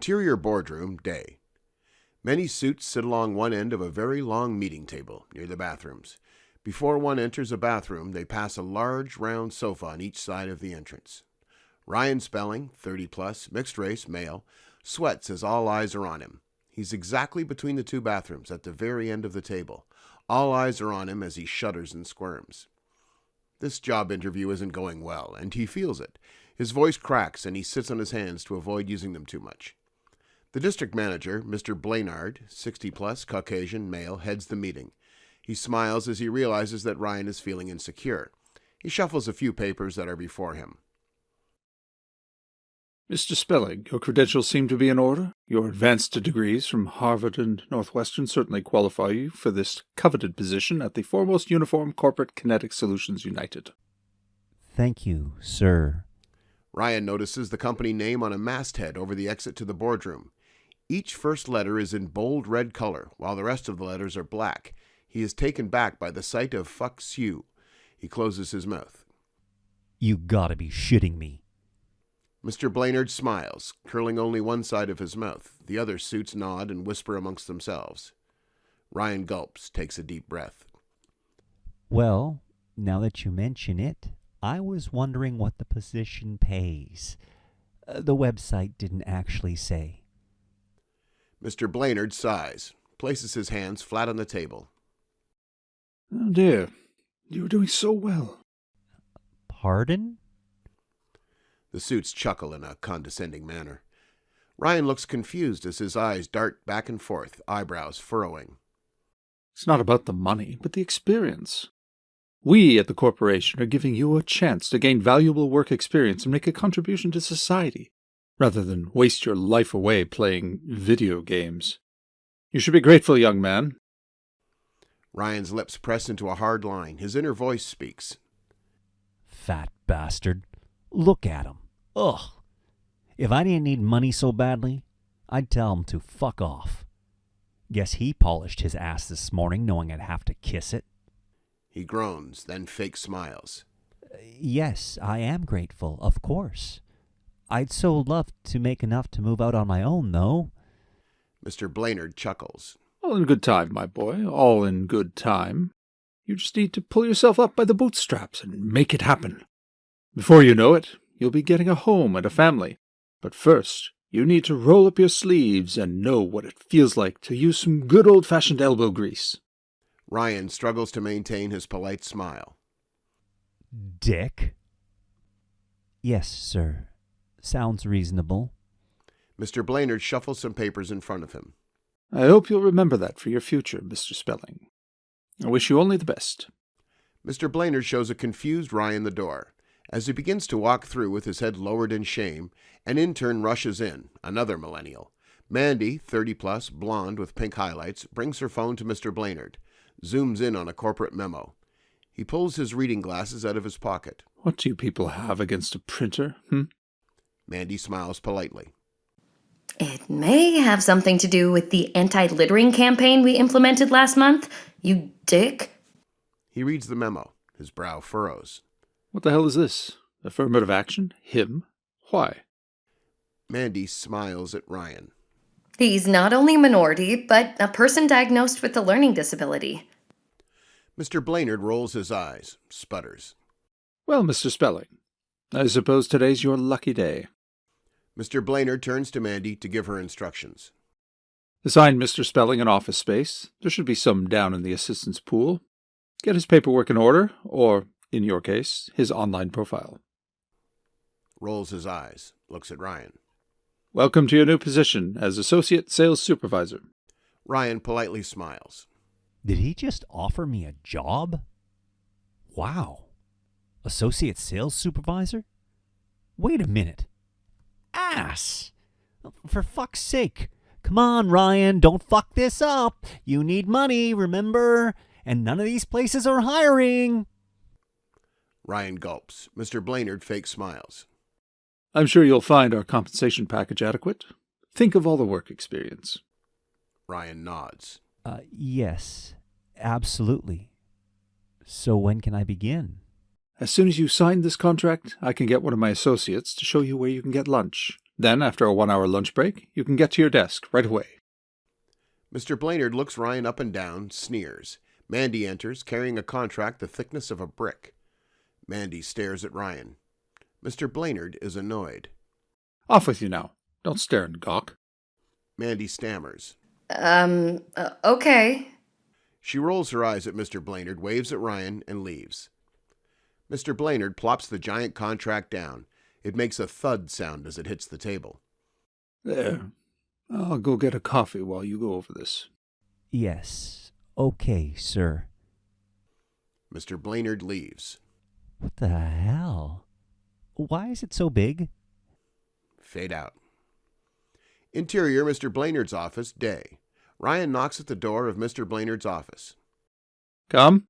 Interior boardroom, day. Many suits sit along one end of a very long meeting table near the bathrooms. Before one enters a bathroom, they pass a large round sofa on each side of the entrance. Ryan Spelling, 30+, mixed race, male, sweats as all eyes are on him. He's exactly between the two bathrooms at the very end of the table. All eyes are on him as he shudders and squirms. This job interview isn't going well, and he feels it. His voice cracks, and he sits on his hands to avoid using them too much. The district manager, Mr. Blaynard, 60+, Caucasian, male, heads the meeting. He smiles as he realizes that Ryan is feeling insecure. He shuffles a few papers that are before him. Mr. Spelling, your credentials seem to be in order. Your advanced degrees from Harvard and Northwestern certainly qualify you for this coveted position at the foremost uniform corporate Kinetic Solutions United. Thank you, sir. Ryan notices the company name on a masthead over the exit to the boardroom. Each first letter is in bold red color, while the rest of the letters are black. He is taken back by the sight of "fuck you." He closes his mouth. You gotta be shitting me. Mr. Blaynard smiles, curling only one side of his mouth. The other suits nod and whisper amongst themselves. Ryan gulps, takes a deep breath. Well, now that you mention it, I was wondering what the position pays. The website didn't actually say. Mr. Blaynard sighs, places his hands flat on the table. Oh dear, you were doing so well. Pardon? The suits chuckle in a condescending manner. Ryan looks confused as his eyes dart back and forth, eyebrows furrowing. It's not about the money, but the experience. We at the corporation are giving you a chance to gain valuable work experience and make a contribution to society, rather than waste your life away playing video games. You should be grateful, young man. Ryan's lips press into a hard line. His inner voice speaks. Fat bastard. Look at him. Ugh. If I didn't need money so badly, I'd tell him to fuck off. Guess he polished his ass this morning knowing I'd have to kiss it. He groans, then fake smiles. Yes, I am grateful, of course. I'd so love to make enough to move out on my own, though. Mr. Blaynard chuckles. All in good time, my boy, all in good time. You just need to pull yourself up by the bootstraps and make it happen. Before you know it, you'll be getting a home and a family. But first, you need to roll up your sleeves and know what it feels like to use some good old-fashioned elbow grease. Ryan struggles to maintain his polite smile. Dick? Yes, sir. Sounds reasonable. Mr. Blaynard shuffles some papers in front of him. I hope you'll remember that for your future, Mr. Spelling. I wish you only the best. Mr. Blaynard shows a confused Ryan the door. As he begins to walk through with his head lowered in shame, an intern rushes in, another millennial. Mandi, 30+, blonde with pink highlights, brings her phone to Mr. Blaynard, zooms in on a corporate memo. He pulls his reading glasses out of his pocket. What do you people have against a printer, Mandi smiles politely. It may have something to do with the anti-littering campaign we implemented last month, you dick. He reads the memo. His brow furrows. What the hell is this? Affirmative action? Him? Why? Mandi smiles at Ryan. He's not only a minority, but a person diagnosed with a learning disability. Mr. Blaynard rolls his eyes, sputters. Well, Mr. Spelling, I suppose today's your lucky day. Mr. Blaynard turns to Mandi to give her instructions. Assign Mr. Spelling an office space. There should be some down in the assistant's pool. Get his paperwork in order, or, in your case, his online profile. Rolls his eyes, looks at Ryan. Welcome to your new position as Associate Sales Supervisor. Ryan politely smiles. Did he just offer me a job? Wow. Associate Sales Supervisor? Wait a minute. Ass! For fuck's sake. Come on, Ryan, don't fuck this up. You need money, remember? And none of these places are hiring. Ryan gulps. Mr. Blaynard fake smiles. I'm sure you'll find our compensation package adequate. Think of all the work experience. Ryan nods. Yes, absolutely. So when can I begin? As soon as you sign this contract, I can get one of my associates to show you where you can get lunch. Then, after a 1-hour lunch break, you can get to your desk right away. Mr. Blaynard looks Ryan up and down, sneers. Mandi enters, carrying a contract the thickness of a brick. Mandi stares at Ryan. Mr. Blaynard is annoyed. Off with you now. Don't stare and gawk. Mandi stammers. Okay. She rolls her eyes at Mr. Blaynard, waves at Ryan, and leaves. Mr. Blaynard plops the giant contract down. It makes a thud sound as it hits the table. There. I'll go get a coffee while you go over this. Yes. Okay, sir. Mr. Blaynard leaves. What the hell? Why is it so big? Fade out. Interior, Mr. Blaynard's office, day. Ryan knocks at the door of Mr. Blaynard's office. Come.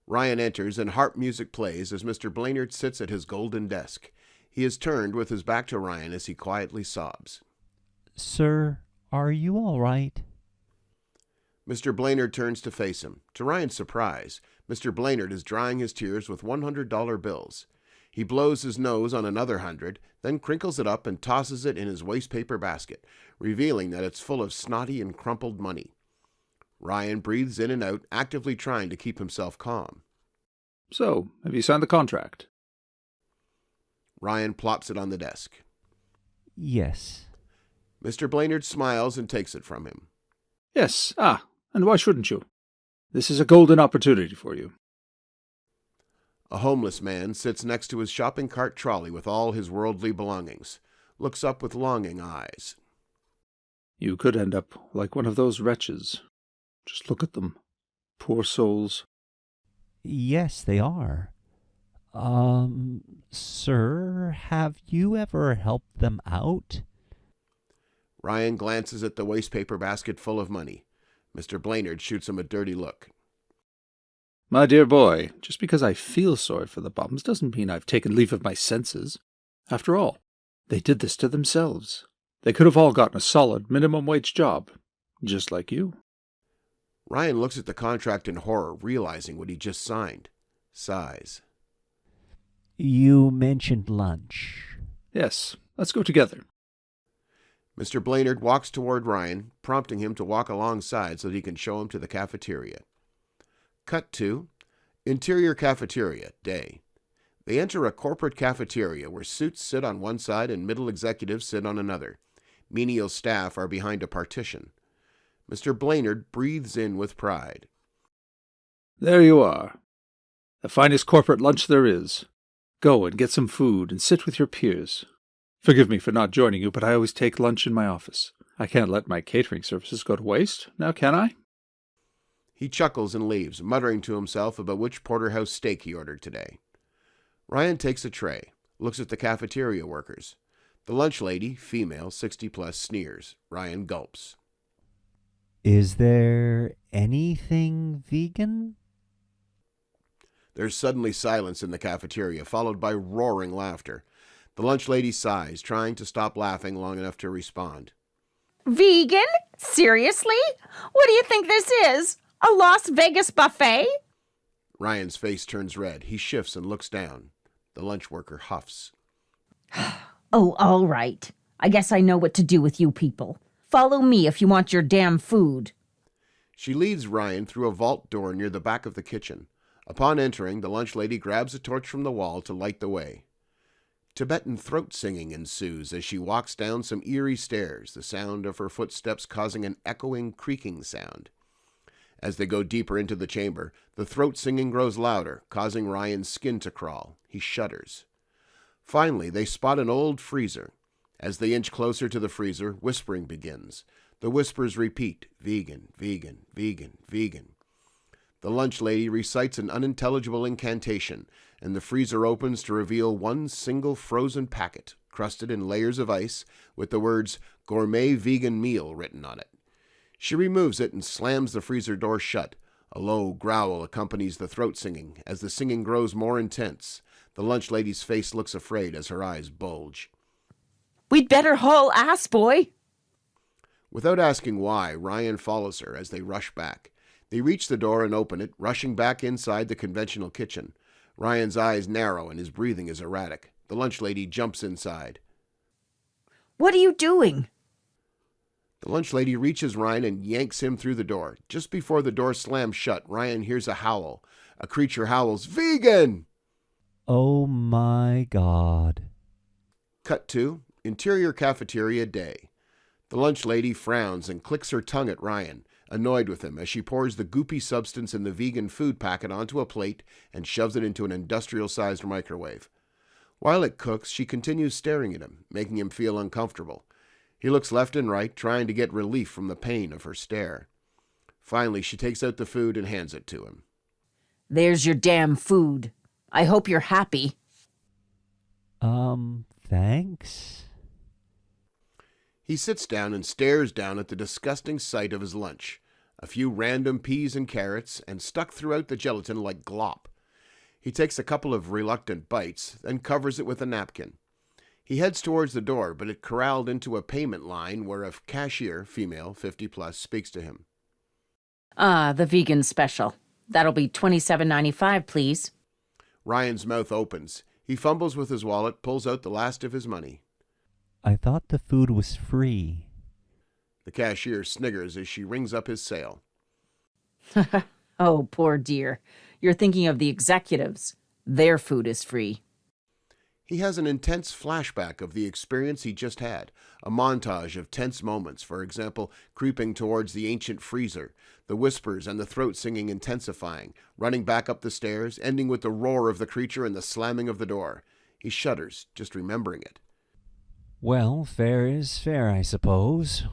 Ryan enters and harp music plays as Mr. Blaynard sits at his golden desk. He is turned with his back to Ryan as he quietly sobs. Sir, are you all right? Mr. Blaynard turns to face him. To Ryan's surprise, Mr. Blaynard is drying his tears with $100 bills. He blows his nose on another 100, then crinkles it up and tosses it in his wastepaper basket, revealing that it's full of snotty and crumpled money. Ryan breathes in and out, actively trying to keep himself calm. So, have you signed the contract? Ryan plops it on the desk. Yes. Mr. Blaynard smiles and takes it from him. Yes. And why shouldn't you? This is a golden opportunity for you. A homeless man sits next to his shopping cart trolley with all his worldly belongings, looks up with longing eyes. You could end up like one of those wretches. Just look at them. Poor souls. Yes, they are. Sir, have you ever helped them out? Ryan glances at the wastepaper basket full of money. Mr. Blaynard shoots him a dirty look. My dear boy, just because I feel sorry for the bums doesn't mean I've taken leave of my senses. After all, they did this to themselves. They could have all gotten a solid minimum wage job, just like you. Ryan looks at the contract in horror, realizing what he just signed. Sighs. You mentioned lunch. Yes, let's go together. Mr. Blaynard walks toward Ryan, prompting him to walk alongside so that he can show him to the cafeteria. Cut to interior cafeteria, day. They enter a corporate cafeteria where suits sit on one side and middle executives sit on another. Menial staff are behind a partition. Mr. Blaynard breathes in with pride. There you are. The finest corporate lunch there is. Go and get some food and sit with your peers. Forgive me for not joining you, but I always take lunch in my office. I can't let my catering services go to waste, now can I? He chuckles and leaves, muttering to himself about which porterhouse steak he ordered today. Ryan takes a tray, looks at the cafeteria workers. The lunch lady, female, 60+, sneers. Ryan gulps. Is there anything vegan? There's suddenly silence in the cafeteria, followed by roaring laughter. The lunch lady sighs, trying to stop laughing long enough to respond. Vegan? Seriously? What do you think this is? A Las Vegas buffet? Ryan's face turns red. He shifts and looks down. The lunch worker huffs. Oh, all right. I guess I know what to do with you people. Follow me if you want your damn food. She leads Ryan through a vault door near the back of the kitchen. Upon entering, the lunch lady grabs a torch from the wall to light the way. Tibetan throat singing ensues as she walks down some eerie stairs, the sound of her footsteps causing an echoing, creaking sound. As they go deeper into the chamber, the throat singing grows louder, causing Ryan's skin to crawl. He shudders. Finally, they spot an old freezer. As they inch closer to the freezer, whispering begins. The whispers repeat, vegan, vegan, vegan, vegan. The lunch lady recites an unintelligible incantation, and the freezer opens to reveal one single frozen packet, crusted in layers of ice, with the words gourmet vegan meal written on it. She removes it and slams the freezer door shut. A low growl accompanies the throat singing. As the singing grows more intense, the lunch lady's face looks afraid as her eyes bulge. We'd better haul ass, boy. Without asking why, Ryan follows her as they rush back. They reach the door and open it, rushing back inside the conventional kitchen. Ryan's eyes narrow and his breathing is erratic. The lunch lady jumps inside. What are you doing? The lunch lady reaches Ryan and yanks him through the door. Just before the door slams shut, Ryan hears a howl. A creature howls, "Vegan!" Oh my God. Cut to interior cafeteria day. The lunch lady frowns and clicks her tongue at Ryan, annoyed with him as she pours the goopy substance in the vegan food packet onto a plate and shoves it into an industrial-sized microwave. While it cooks, she continues staring at him, making him feel uncomfortable. He looks left and right, trying to get relief from the pain of her stare. Finally, she takes out the food and hands it to him. There's your damn food. I hope you're happy. Thanks? He sits down and stares down at the disgusting sight of his lunch. A few random peas and carrots, and stuck throughout the gelatin like glop. He takes a couple of reluctant bites, then covers it with a napkin. He heads towards the door, but it corralled into a payment line where a cashier, female, 50+, speaks to him. The vegan special. That'll be $27.95, please. Ryan's mouth opens. He fumbles with his wallet, pulls out the last of his money. I thought the food was free. The cashier sniggers as she rings up his sale. Oh, poor dear. You're thinking of the executives. Their food is free. He has an intense flashback of the experience he just had, a montage of tense moments, for example, creeping towards the ancient freezer, the whispers and the throat singing intensifying, running back up the stairs, ending with the roar of the creature and the slamming of the door. He shudders, just remembering it. Well, fair is fair, I suppose.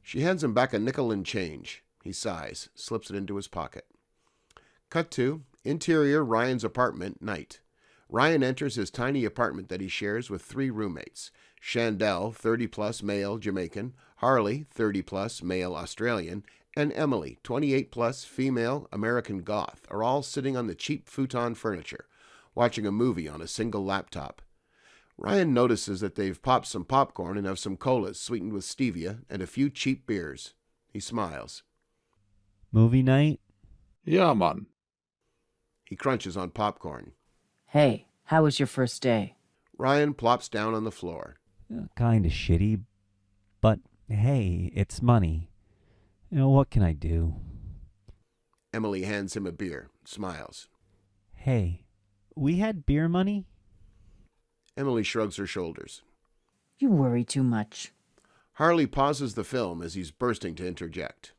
She hands him back a nickel and change. He sighs, slips it into his pocket. Cut to interior Ryan's apartment, night. Ryan enters his tiny apartment that he shares with 3 roommates. Shandel, 30+ male Jamaican, Harley, 30+ male Australian, and Emily, 28+ female American goth, are all sitting on the cheap futon furniture, watching a movie on a single laptop. Ryan notices that they've popped some popcorn and have some colas sweetened with stevia and a few cheap beers. He smiles. Movie night? Yeah, man. He crunches on popcorn. Hey, how was your first day? Ryan plops down on the floor. Kinda shitty, but hey, it's money. What can I do? Emily hands him a beer, smiles. Hey, we had beer money? Emily shrugs her shoulders. You worry too much. Harley pauses the film as he's bursting to interject.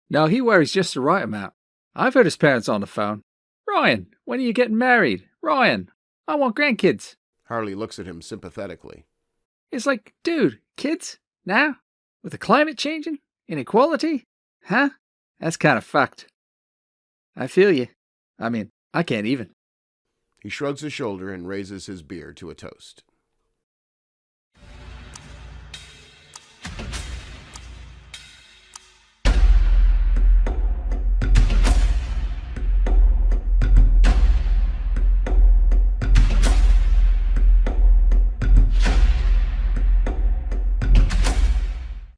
No, he worries just the right amount. I've heard his parents on the phone. Ryan, when are you getting married? Ryan, I want grandkids. Harley looks at him sympathetically. It's like, dude, kids? Now? With the climate changing? Inequality? Huh? That's kind of fucked. I feel you. I mean, I can't even. He shrugs his shoulder and raises his beer to a toast.